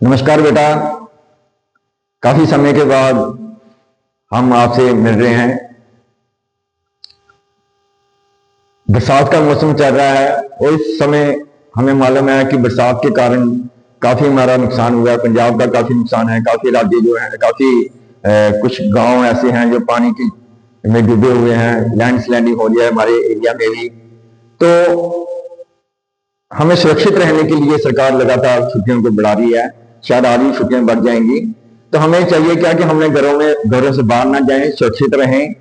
नमस्कार बेटा, काफी समय के बाद हम आपसे मिल रहे हैं। बरसात का मौसम चल रहा है और इस समय हमें मालूम है कि बरसात के कारण काफी हमारा नुकसान हुआ है। पंजाब का काफी नुकसान है। काफी राज्य जो है काफी कुछ गांव ऐसे हैं जो पानी की में डूबे हुए हैं। लैंडस्लाइडिंग हो रही है हमारे एरिया में भी। तो हमें सुरक्षित रहने के लिए सरकार लगातार छुट्टियों को बढ़ा रही है। शायद आधी छुट्टियां बढ़ जाएंगी। तो हमें चाहिए क्या कि हमने घरों से बाहर ना जाएं, सुरक्षित रहें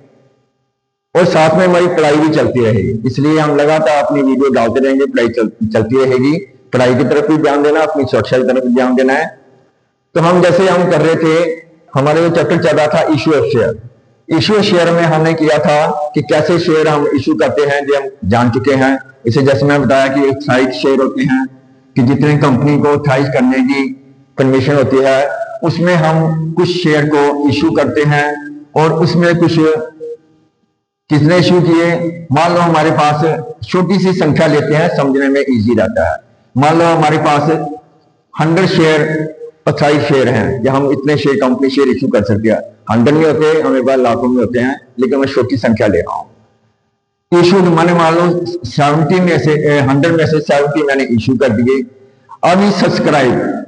और साथ में हमारी पढ़ाई भी चलती रहे। इसलिए हम लगातार अपनी वीडियो डालते रहेंगे। पढ़ाई चलती रहेगी। पढ़ाई की तरफ भी ध्यान देना, अपनी सुरक्षा की तरफ भी ध्यान देना है। तो हम जैसे हम कर रहे थे, हमारे जो चैप्टर चल रहा था issue of share. Issue share में हमने किया था कि कैसे शेयर हम इशू करते हैं, जो हम जान चुके हैं। इसे जैसे मैं बताया कि एक्साइज शेयर होते हैं कि जितने कंपनी को एक्साइज करने की परमिशन होती है उसमें हम कुछ शेयर को इशू करते हैं और उसमें कुछ किसने इशू किए। मान लो हमारे पास छोटी सी संख्या लेते हैं, समझने में इजी रहता है। मान लो हमारे पास 100 शेयर एक्साइज शेयर हैं या हम इतने शेयर कंपनी शेयर इशू कर सकते हैं। 100 में होते हैं, हमेरे पास लाखों में होते हैं, लेकिन मैं छोटी संख्या ले रहा हूं। इशू मैंने मान लो 70 में से 100 में से 70 मैंने इशू कर दिए। अब ये सब्सक्राइब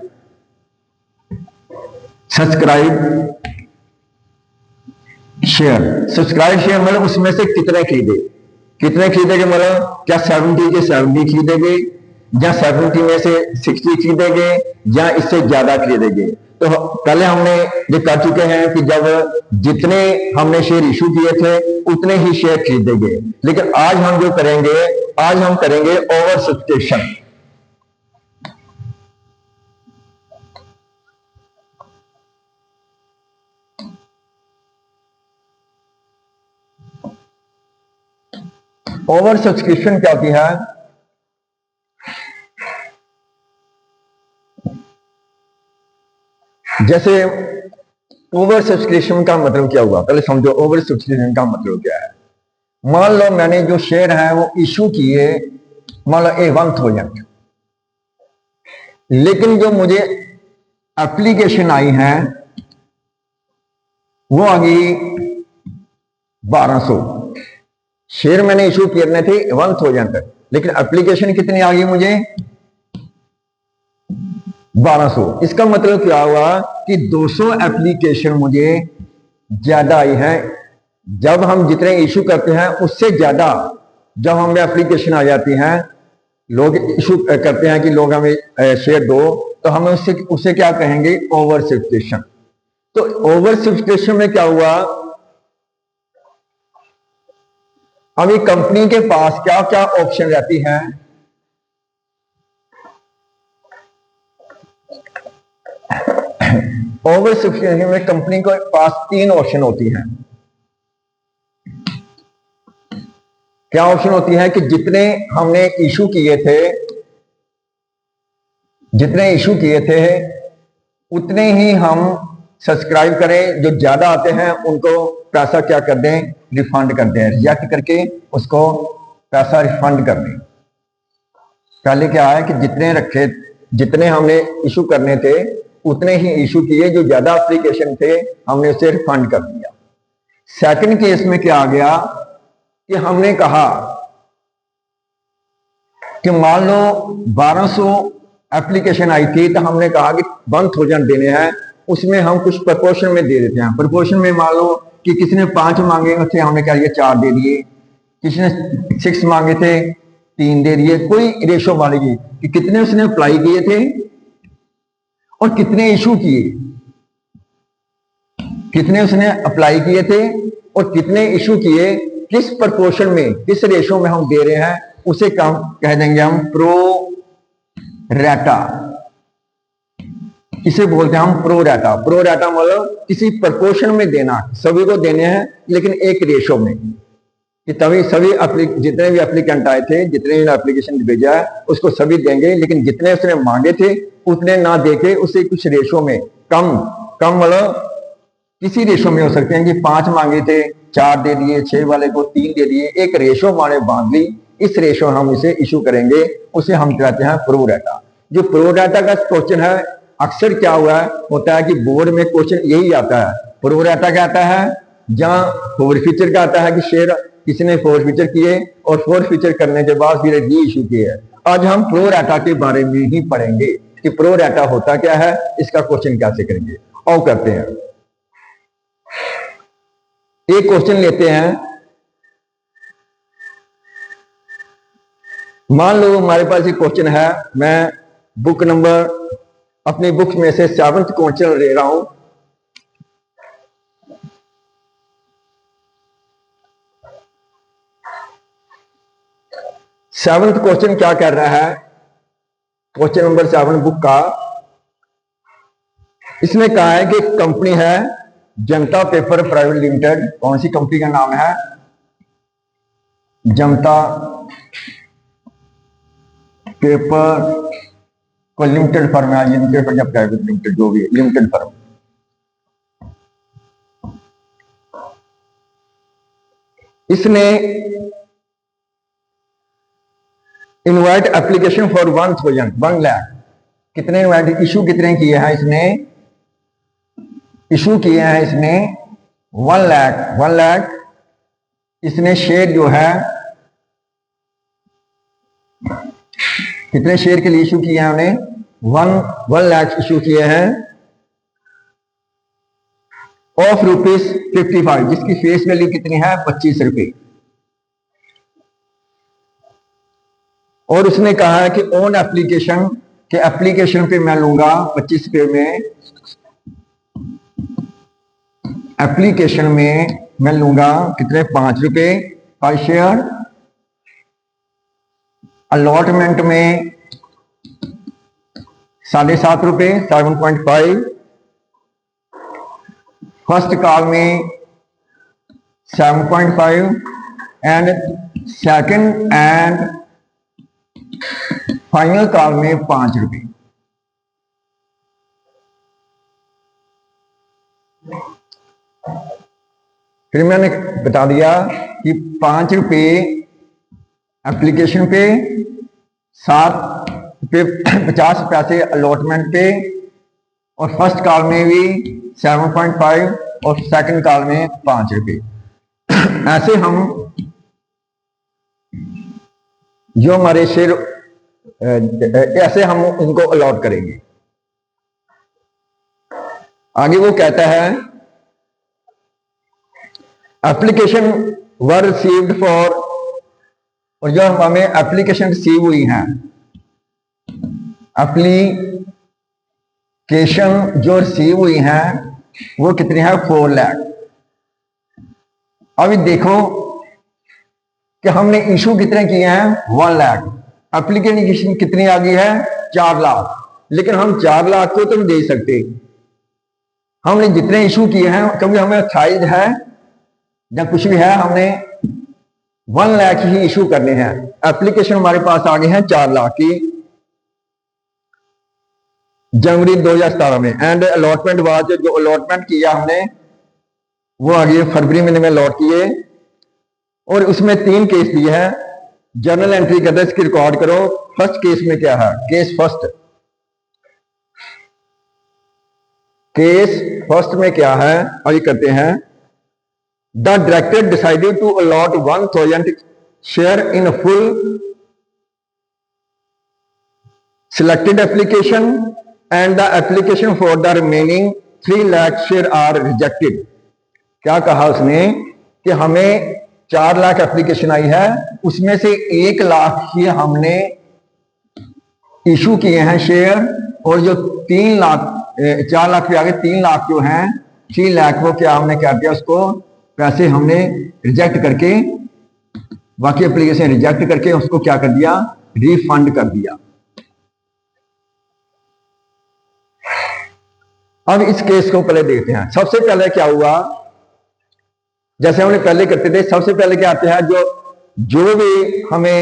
शेयर मतलब उसमें से कितने खरीदेंगे। मतलब क्या 70 के 70 खरीदेंगे या 70 में से 60 खरीदेंगे या इससे ज्यादा खरीदेंगे। तो पहले हमने ये कर चुके हैं कि जब जितने हमने शेयर इशू किए थे उतने ही शेयर खरीदेंगे। लेकिन आज हम जो करेंगे, आज हम करेंगे ओवर सब्सक्रिप्शन। ओवर सब्सक्रिप्शन क्या होती है? जैसे ओवर सब्सक्रिप्शन का मतलब क्या हुआ, पहले समझो ओवर सब्सक्रिप्शन का मतलब क्या है। मान लो मैंने जो शेयर है वो इशू किए, मान लो 1,000, लेकिन जो मुझे एप्लीकेशन आई है वो आ गई 1200। शेयर मैंने इशू करने थे 1,000 तक, लेकिन एप्लीकेशन कितनी आ गई मुझे 1200। इसका मतलब क्या हुआ कि 200 एप्लीकेशन मुझे ज्यादा आई है। जब हम जितने इशू करते हैं उससे ज्यादा जब हमें एप्लीकेशन आ जाती हैं, लोग इशू करते हैं कि लोग हमें शेयर दो, तो हमें उससे क्या कहेंगे, ओवर सब्सक्रिप्शन। तो ओवर सब्सक्रिप्शन में क्या हुआ, अभी कंपनी के पास क्या क्या ऑप्शन रहती है। ओवर सब्सक्रिप्शन में कंपनी के पास 3 ऑप्शन होती हैं। क्या ऑप्शन होती है कि जितने हमने इशू किए थे उतने ही हम सब्सक्राइब करें। जो ज्यादा आते हैं उनको पैसा क्या कर दें, रिफंड कर दें, रिजेक्ट करके उसको पैसा रिफंड कर दें। पहले क्या है कि जितने हमने इशू करने थे उतने ही इशू किए, जो ज्यादा एप्लीकेशन थे हमने उसे रिफंड कर दिया। सेकंड केस में क्या आ गया कि हमने कहा कि मान लो 1200 एप्लीकेशन आई थी, तो हमने कहा कि 1,000 देने हैं, उसमें हम कुछ प्रपोर्शन में दे देते हैं। प्रपोर्शन में मान लो कि किसी ने 5 मांगे थे, हमने क्या दिया, 4 दे दिए। किसी ने 6 मांगे थे, 3 दे दिए। कोई रेशो मानेगी कि कितने उसने अप्लाई किए थे और कितने इशू किए, कितने उसने अप्लाई किए थे और कितने इशू किए, किस प्रपोर्शन में, किस रेशो में हम दे रहे हैं, उसे कह देंगे हम प्रो रेटा। इसे बोलते हैं हम प्रो रेटा। प्रो रेटा मतलब किसी प्रपोर्शन में देना, सभी को देने हैं लेकिन एक रेशो में, कि तभी सभी जितने भी एप्लीकेंट आए थे, जितने भी एप्लीकेशन भेजा है उसको सभी देंगे, लेकिन जितने उसने मांगे थे उतने ना देके उसे कुछ रेशो में कम मतलब किसी रेशो में हो सकते हैं कि 5 मांगे थे, 4 दे दिए, 6 वाले को 3 दे दिए, एक रेशो माने बांध ली। इस रेशो हम इसे इशू करेंगे, उसे हम कहते हैं प्रो डाटा। जो प्रो डाटा का क्वेश्चन है अक्सर क्या हुआ है होता है कि बोर्ड में क्वेश्चन यही आता है, प्रो राटा का आता है या फोर फीचर का आता है कि शेयर किसी ने फोर फीचर किए और फोर फीचर करने के बाद फिर री इशू किए। आज हम प्रो राटा के बारे में ही पढ़ेंगे कि प्रो राटा होता क्या है, इसका क्वेश्चन कैसे करेंगे। और करते हैं, एक क्वेश्चन लेते हैं। मान लो हमारे पास एक क्वेश्चन है, मैं बुक नंबर अपनी बुक में से 7th क्वेश्चन ले रहा हूं। सेवंथ क्वेश्चन क्या कर रहा है, क्वेश्चन नंबर 7 बुक का, इसने कहा है कि कंपनी है जनता पेपर प्राइवेट लिमिटेड। कौन सी कंपनी का नाम है? जनता पेपर कोई लिमिटेड फर्म है, ये पेपर या प्राइवेट लिमिटेड, जो भी लिमिटेड फर्म। इसने इनवाइट एप्लीकेशन फॉर 1 लाख, कितने इनवाइट इशू कितने किए हैं इसने? इशू किए हैं इसने 1 लाख। इसने शेयर जो है कितने शेयर के लिए इशू किए हैं उन्हें? 1 लाख इशू किए हैं ऑफ ₹55, जिसकी फेस वैल्यू कितनी है? 25 रुपए। और उसने कहा है कि ऑन एप्लीकेशन के एप्लीकेशन पे मैं लूंगा 25 रुपए में, एप्लीकेशन में मैं लूंगा कितने? 5 रुपए पर शेयर। अलॉटमेंट में 7.5 रुपए, 7.5। फर्स्ट कॉल में 7.5 and second and final call में 5 रुपए। फिर मैंने बता दिया कि 5 रुपए एप्लीकेशन पे, 7 रुपए 50 पैसे अलॉटमेंट पे, और फर्स्ट कॉल में भी 7.5 और सेकंड कॉल में 5 रुपए। ऐसे हम जो हमारे शेयर ऐसे हम उनको अलॉट करेंगे। आगे वो कहता है एप्लीकेशन वर रिसीव्ड फॉर, और जो हमें एप्लीकेशन रिसीव हुई हैं, एप्लीकेशन जो रिसीव हुई हैं वो कितनी है? 4 लाख। अभी देखो कि हमने इशू कितने किए हैं? 1 लाख। एप्लीकेशन कितनी आ गई है? 4 लाख। लेकिन हम 4 लाख को तो नहीं दे सकते, हमने जितने इशू किए हैं, क्योंकि हमें 28 है या कुछ भी है, हमने 1 लाख ही इशू करने हैं। एप्लीकेशन हमारे पास आ गए हैं 4 लाख की जनवरी 2017 में, एंड अलॉटमेंट वाज, जो अलॉटमेंट किया हमने वो आ गए फरवरी महीने में अलॉट किए। और उसमें 3 केस दिए हैं, जर्नल एंट्री करते इसकी रिकॉर्ड करो। फर्स्ट केस में क्या है? केस फर्स्ट में क्या है? और ये करते हैं, the director decided to allot 1000 share in full selected application and the application for the remaining 3 lakh share are rejected. क्या कहा उसने कि हमें 4 लाख एप्लीकेशन आई है, उसमें से 1 लाख ही हमने इशू किए हैं शेयर, और जो 3 लाख 4 लाख के आगे 3 लाख जो हैं 3 लाख वो क्या हमने क्या किया? उसको पैसे हमने रिजेक्ट करके, बाकी एप्लीकेशन रिजेक्ट करके उसको क्या कर दिया? रिफंड कर दिया। अब इस केस को पहले देखते हैं। सबसे पहले क्या हुआ, जैसे हमने पहले करते थे, सबसे पहले क्या आते हैं, जो भी हमें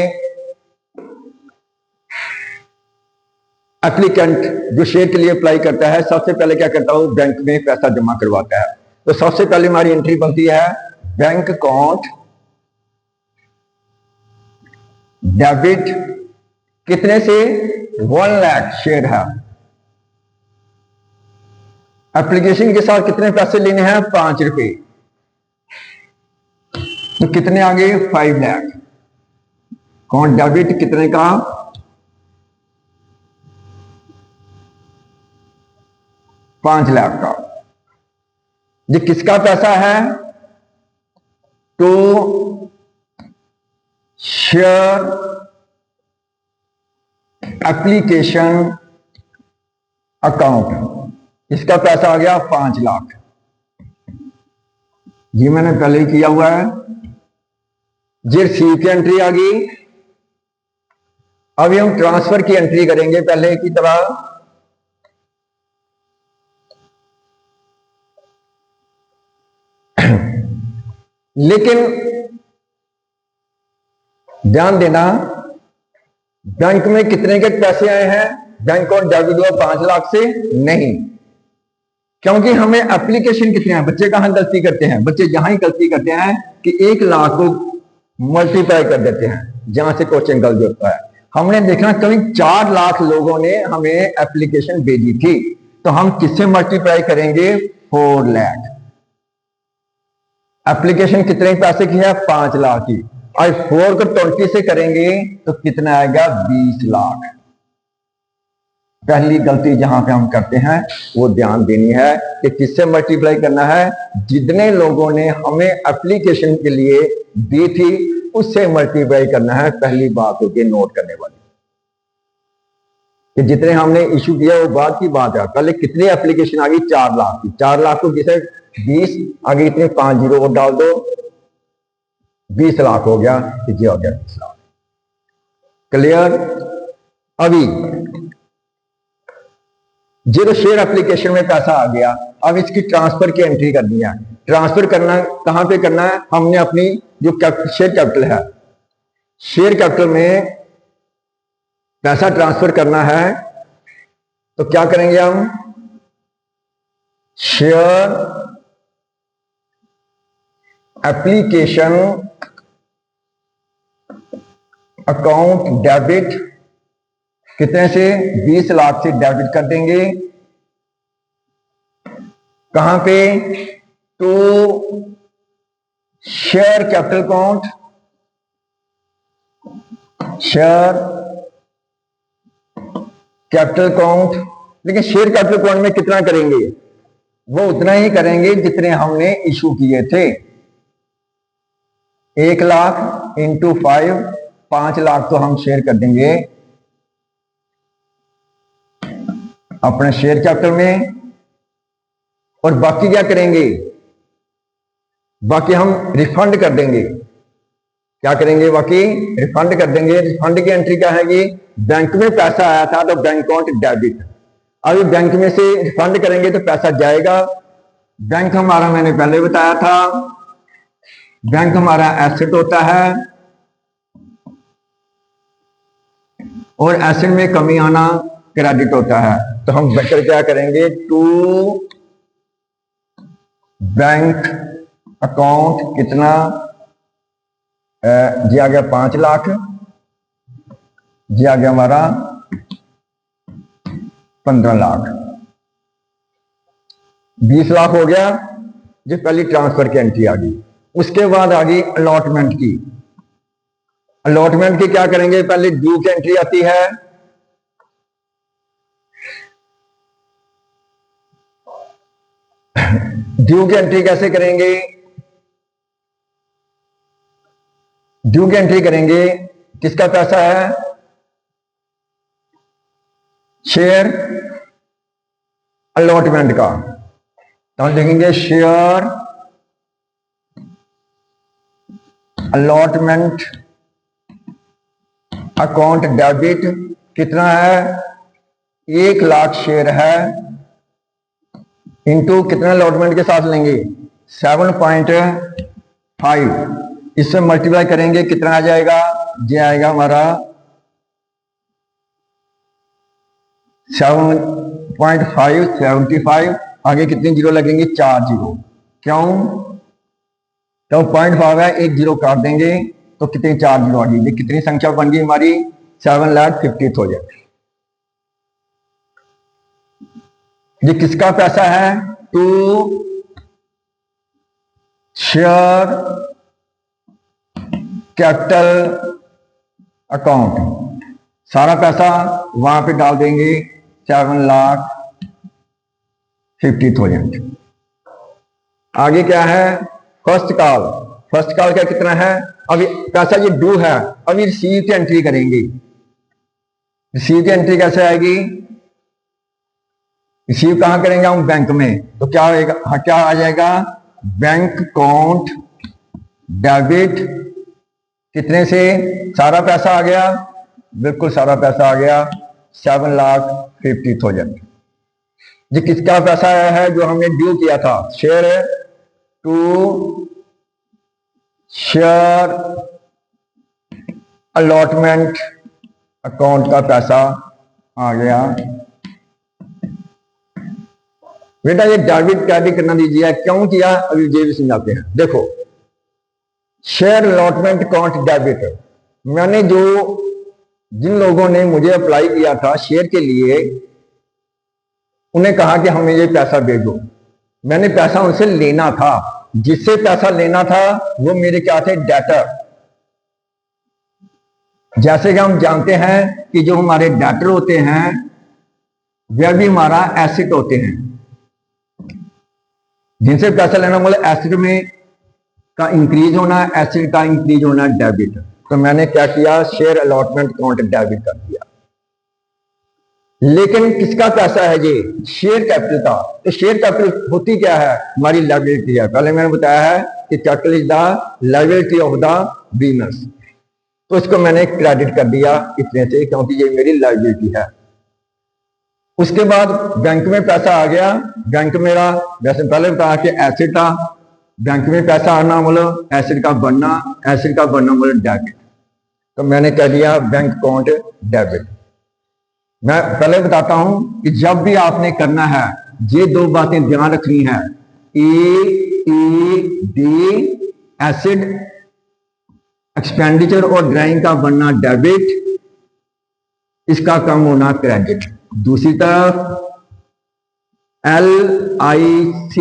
एप्लीकेंट जो शेयर के लिए अप्लाई करता है, सबसे पहले क्या करता हूं? बैंक में पैसा जमा करवाता है। तो सबसे पहले हमारी एंट्री बनती है बैंक अकाउंट डेबिट, कितने से? 1 लाख शेयर है, एप्लीकेशन के साथ कितने पैसे लेने हैं? 5 रुपए। तो कितने आ गए? 5 लाख। कौन डेबिट कितने का? 5 लाख का। ये किसका पैसा है? To share application account. इसका पैसा आ गया 5 लाख। ये मैंने पहले ही किया हुआ है। ये रिसीव की एंट्री आ गई। अभी हम ट्रांसफर की एंट्री करेंगे पहले की तरह। लेकिन ध्यान देना, बैंक में कितने के पैसे आए हैं? बैंक और डेबिट हुआ 5 लाख से नहीं, क्योंकि हमें एप्लीकेशन कितने हैं। बच्चे कहां गलती करते हैं? बच्चे यहां ही गलती करते हैं कि 1 लाख को मल्टीप्लाई कर देते हैं, जहां से क्वेश्चन गलत होता है। हमने देखना कभी 4 लाख लोगों ने हमें एप्लीकेशन भेजी थी, तो हम किससे मल्टीप्लाई करेंगे? 4 लाख। एप्लीकेशन कितने पैसे की है? 5 लाख की। और 4 को 20 से करेंगे तो कितना आएगा? 20 लाख। पहली गलती जहां पे हम करते हैं वो ध्यान देनी है कि किससे मल्टीप्लाई करना है? जितने लोगों ने हमें एप्लीकेशन के लिए दी थी उससे मल्टीप्लाई करना है। पहली बात होगी नोट करने वाली कि जितने हमने इशू किया वो बाद की बात है। पहले कितनी एप्लीकेशन आ गई? 4 लाख की। 4 लाख को किसे 20 आगे इतने 5 जीरो और डाल दो, 20 लाख हो गया। ये हो गया 20 लाख। क्लियर? अभी जीरो शेयर एप्लीकेशन में पैसा आ गया। अब इसकी ट्रांसफर की एंट्री करनी है। ट्रांसफर करना कहां पे करना है? हमने अपनी जो शेयर कैपिटल है, शेयर कैपिटल में पैसा ट्रांसफर करना है। तो क्या करेंगे हम? शेयर एप्लीकेशन अकाउंट डेबिट कितने से? 20 लाख से डेबिट कर देंगे। कहां पे? To share capital account, share capital account. लेकिन शेयर कैपिटल अकाउंट में कितना करेंगे? वो उतना ही करेंगे जितने हमने इशू किए थे। 1 लाख इंटू 5, 5 लाख तो हम शेयर कर देंगे अपने शेयर कैपिटल में। और बाकी क्या करेंगे? बाकी हम रिफंड कर देंगे। क्या करेंगे? बाकी रिफंड कर देंगे। रिफंड की एंट्री क्या है? बैंक में पैसा आया था तो बैंक अकाउंट डेबिट। अभी बैंक में से रिफंड करेंगे तो पैसा जाएगा। बैंक हमारा मैंने पहले बताया था, बैंक हमारा एसेट होता है और एसेट में कमी आना क्रेडिट होता है। तो हम बेटर क्या करेंगे? टू बैंक अकाउंट कितना? जी आ गया 5 लाख, जी आ गया हमारा 15 लाख। 20 लाख हो गया। जो पहली ट्रांसफर की एंट्री आ गई। उसके बाद आ गई अलॉटमेंट की। अलॉटमेंट की क्या करेंगे? पहले ड्यू की एंट्री आती है। ड्यू की एंट्री कैसे करेंगे? ड्यू की एंट्री करेंगे, किसका पैसा है? शेयर अलॉटमेंट का। तो हम देखेंगे शेयर अलॉटमेंट अकाउंट डेबिट कितना है? 1 लाख शेयर है इंटू कितना अलॉटमेंट के साथ लेंगे? 7.5। इससे मल्टीप्लाई करेंगे कितना आ जाएगा? ये आएगा हमारा 7.5 75। आगे कितने जीरो लगेंगे? 4 जीरो। क्यों? तो 0.5 है, 1 जीरो काट देंगे तो कितनी 4 जीरो आ गई। कितनी संख्या बन गई हमारी? 7,50,000। ये किसका पैसा है? To share capital account. सारा पैसा वहां पे डाल देंगे 7,50,000। आगे क्या है? First call. फर्स्ट कॉल का कितना है? अभी पैसा ये ड्यू है, अभी रिसीव की एंट्री करेंगे। रिसीव की एंट्री कैसे आएगी? रिसीव कहां करेंगे हम? बैंक में। तो क्या होगा? हाँ, क्या आ जाएगा? Bank account debit. कितने से? सारा पैसा आ गया, बिल्कुल सारा पैसा आ गया, 7,50,000। ये किसका पैसा आया है? जो हमने ड्यू किया था। Share to share allotment account का पैसा आ गया। बेटा ये डेबिट क्रेडिट करना दीजिए, क्यों किया अभी ये भी समझाते हैं। देखो, शेयर अलॉटमेंट अकाउंट डेबिट, मैंने जिन लोगों ने मुझे अप्लाई किया था शेयर के लिए, उन्हें कहा कि हमें ये पैसा दे दो। मैंने पैसा उनसे लेना था, जिससे पैसा लेना था वो मेरे क्या थे? डेटर। जैसे कि हम जानते हैं कि जो हमारे डेटर होते हैं वह भी हमारा एसेट होते हैं। जिनसे पैसा लेना मतलब एसेट में का इंक्रीज होना, एसेट का इंक्रीज होना, डेबिट। तो मैंने क्या किया? शेयर अलॉटमेंट अकाउंट डेबिट कर दिया। लेकिन किसका पैसा है ये? शेयर कैपिटल का। तो शेयर कैपिटल होती क्या है? हमारी लायबिलिटी है। पहले मैंने बताया है कि capital is the liability of the business. तो इसको मैंने क्रेडिट कर दिया इतने से, क्योंकि ये मेरी लायबिलिटी है। उसके बाद बैंक में पैसा आ गया। बैंक मेरा वैसे पहले बताया कि एसेट था। बैंक में पैसा आना मतलब एसेट का बनना, एसेट का बनना मतलब डेबिट। तो मैंने कह दिया बैंक अकाउंट डेबिट। मैं पहले बताता हूं कि जब भी आपने करना है ये दो बातें ध्यान रखनी है। डी एसेट एक्सपेंडिचर और ड्राइंग का बनना डेबिट, इसका कम होना क्रेडिट। दूसरी तरफ LIC,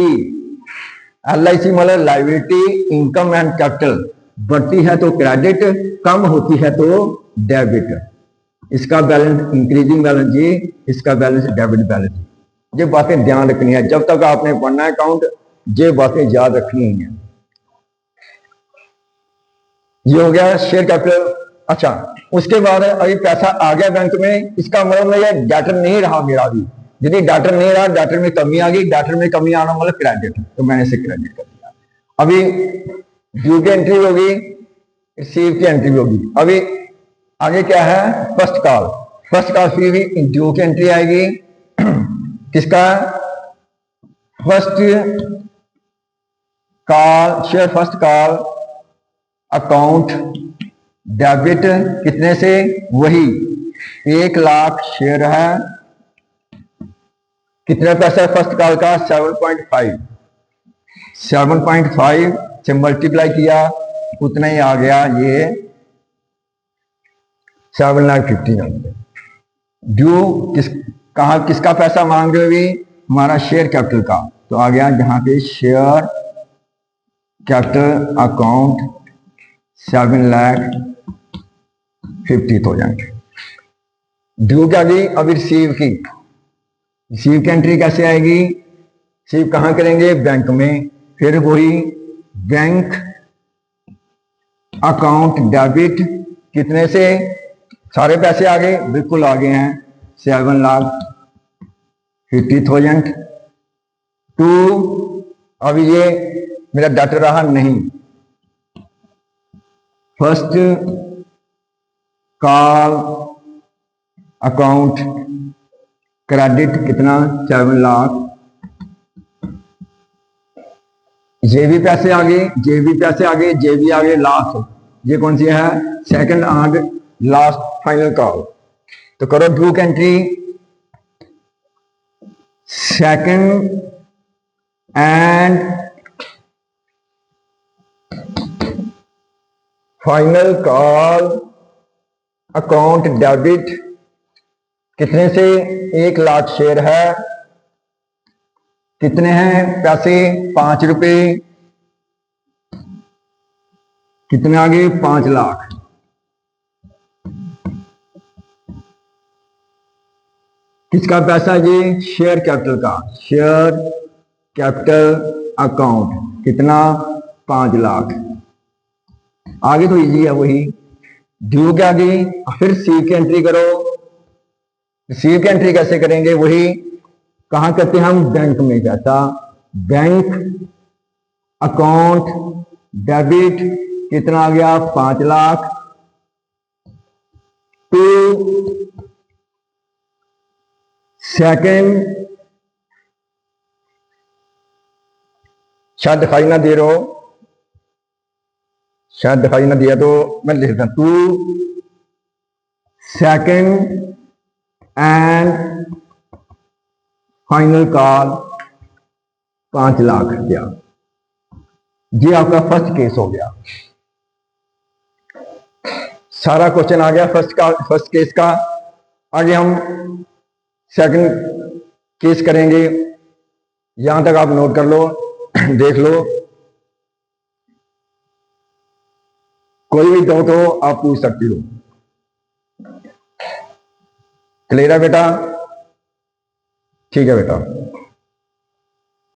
LIC मतलब लायबिलिटी इनकम एंड कैपिटल, बढ़ती है तो क्रेडिट, कम होती है तो डेबिट। इसका बैलेंस इंक्रीजिंग बैलेंस जी, इसका बैलेंस डेबिट बैलेंस। ये बातें ध्यान रखनी है जब तक आपने पढ़ना है अकाउंट, ये बातें याद रखनी है। ये हो गया शेयर कैपिटल। अच्छा, उसके बाद अभी पैसा आ गया बैंक में, इसका मतलब ये डेटर नहीं रहा मेरा भी। यदि डेटर नहीं रहा, डेटर में कमी आ गई, डेटर में कमी आना मतलब क्रेडिट, तो मैंने इसे क्रेडिट कर दिया। अभी ड्यू की एंट्री होगी, रिसीव की एंट्री होगी। अभी आगे क्या है? First call. फर्स्ट कॉल फी भी ड्यू की एंट्री आएगी। किसका? First call, share first call account debit. कितने से? वही 1,00,000 शेयर है। कितना पैसा है फर्स्ट कॉल का? 7.5। 7.5 से मल्टीप्लाई किया, उतना ही आ गया ये 7,50,000। ड्यू किसका पैसा मांग रहे हुए? हमारा शेयर कैपिटल का। तो आ गया जहां पे शेयर कैपिटल अकाउंट 7,50,000। ड्यू क्या गई? अभी रिसीव की। रिसीव की एंट्री कैसे आएगी? रिसीव कहां करेंगे? बैंक में। फिर वही बैंक अकाउंट डेबिट। कितने से? सारे पैसे आ गए, बिल्कुल आ गए हैं, 7,50,000 टू। अभी ये मेरा डेटर रहा नहीं। फर्स्ट कॉल अकाउंट क्रेडिट कितना? 7,00,000। ये भी पैसे आ गए, ये भी पैसे आ गए, ये भी आ गए। लास्ट ये कौन सी है? Second and last final call. तो करो ड्यू की entry. Second and final call account debit. कितने से? 1,00,000 शेयर है। कितने हैं पैसे? 5 रुपए। कितने आ गए? 5 लाख। किसका पैसा ये? शेयर कैपिटल का। शेयर कैपिटल अकाउंट कितना? 5 लाख। आगे तो इजी है वही। ड्यू के आगे फिर रिसीव की एंट्री करो। रिसीव की एंट्री कैसे करेंगे? वही कहां करते हैं हम? बैंक में। कैसा? बैंक अकाउंट डेबिट कितना आ गया? 5 लाख टू सेकंड। शायद दिखाई ना दे रहा हो, शायद दिखाई ना दिया तो मैं लिख देता। To second and final call 5 lakh रुपया। ये आपका फर्स्ट केस हो गया। सारा क्वेश्चन आ गया फर्स्ट केस का। आगे हम सेकंड केस करेंगे। यहां तक आप नोट कर लो, देख लो। कोई भी डाउट हो आप पूछ सकती हो। क्लियर है बेटा? ठीक है बेटा।